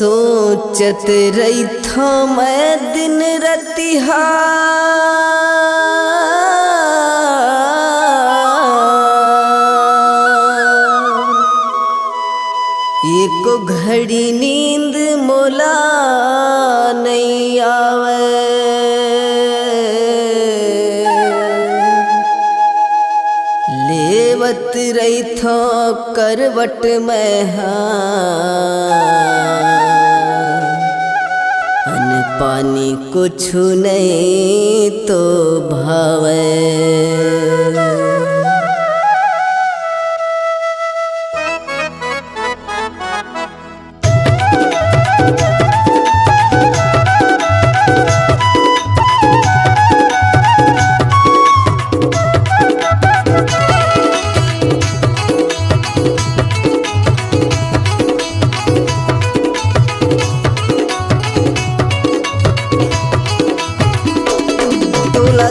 सोचत रही थो मैं दिन रतिहा एको घड़ी नींद मोला नहीं आवे। लेवत रही थो करवट में अन पानी कुछ नहीं तो भावे।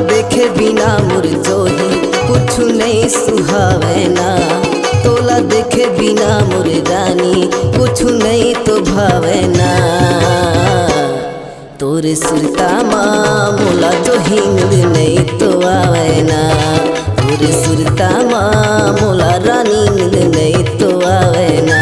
देखे बिना मोर जोही कुछ नहीं सुहावे ना। तोला देखे बिना मोर रानी कुछ नहीं तो भावे ना। तोरे सुरता माँ मोला जोही नींद नहीं तो आवे ना। तोरे सुरता माँ मोला रानी नींद नहीं तो आवे ना।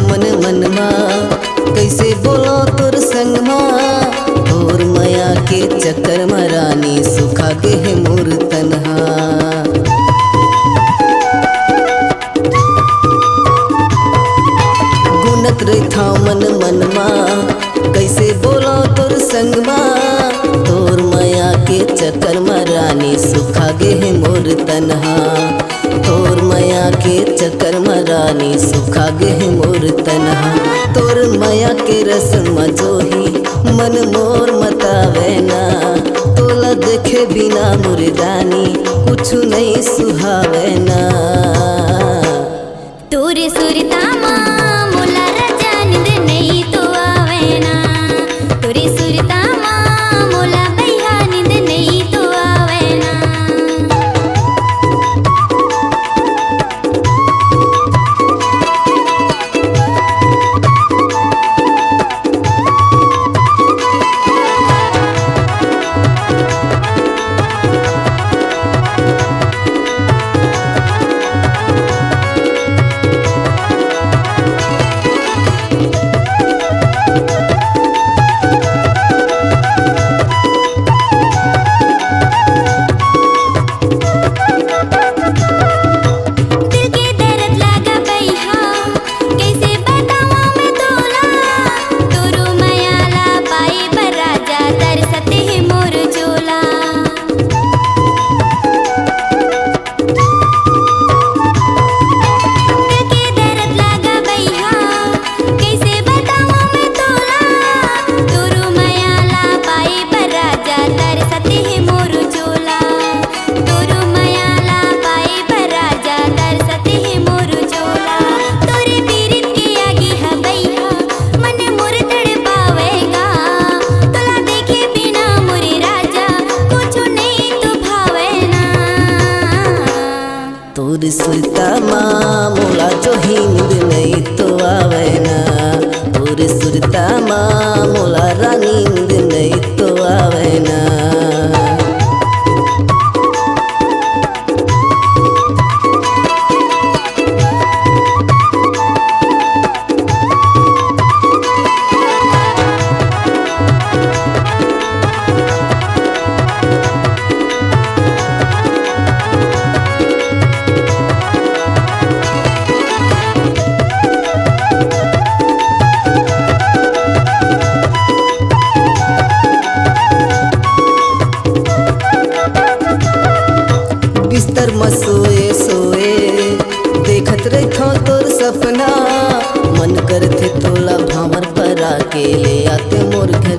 मन मन माँ कैसे बोलो तोर संग माँ। तोर माया के चक्कर में रानी सुखा के है मोर तन्हा। गुनत रही था मन मन माँ कैसे बोलो तोर संग माँ। तोर माया के चक्कर में रानी सुखा के है मोर तन्हा। तोर माया के चक्कर में रानी सुखा गे मोर तन्हा। तोर माया के रस्म जोही मन मोर मतावे ना। तोला देखे बिना मोर रानी कुछ नहीं सुहावे ना। तोरे सुरता माँ मोला राजा नींद नहीं तो आवे ना। तोरे सुरता माँ मोला भैया नींद नहीं तो आवे ना। तोर सुरता माँ मोला जोही नींद नहीं तो आवे ना। तोर सुरता माँ मोला रानी नींद नहीं तो आवे ना।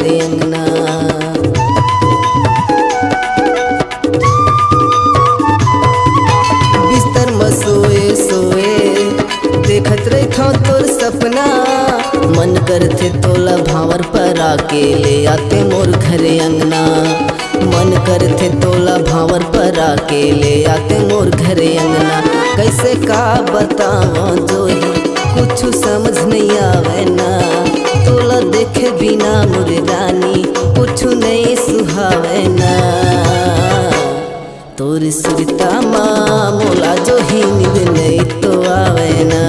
घरे अंगना। बिस्तर में सोए सोए देखत रही तोर सपना, मन करथे तोला भावर पर आके ले आते मोर घरे अंगना। मन करथे तोला भावर पर आके ले आते मोर घरे अंगना। कैसे का बताओ जोही कुछ समझ नहीं आवे ना, तोला देखे बिना मोर रानी कुछ नहीं सुहावे ना। तोर सुरता माँ मोला जो ही नींद नहीं तो आवे ना,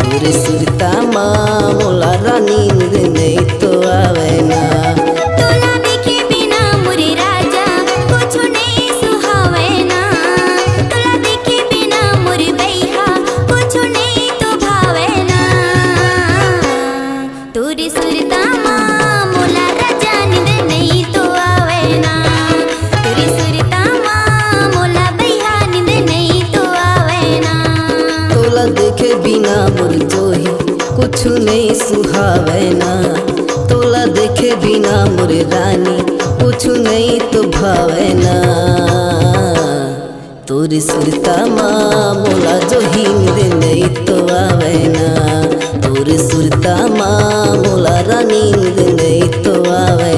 तोर सुरता माँ मोला रानी नींद नहीं तो आवे ना। तोला देखे बिना मोरे राजा कुछ नहीं सुहावे ना, तोला देखे बिना मोरे बैहा कुछ नहीं तो भावे ना। तोरी सुरता माँ मोला राजा नींद नहीं तो आवे ना, तोरी सुरता माँ मोला बैहा नींद नहीं तो आवे ना। तोला देखे बिना मोर जोही कुछ नहीं सुहावे ना, तोला देखे बिना मोर रानी कुछ नहीं तो भावे ना। तोरी सुरता माँ मोला जो ही नींद नहीं तो आवे ना, तोरी सुरता माँ मोला रानी नींद नहीं तो आवे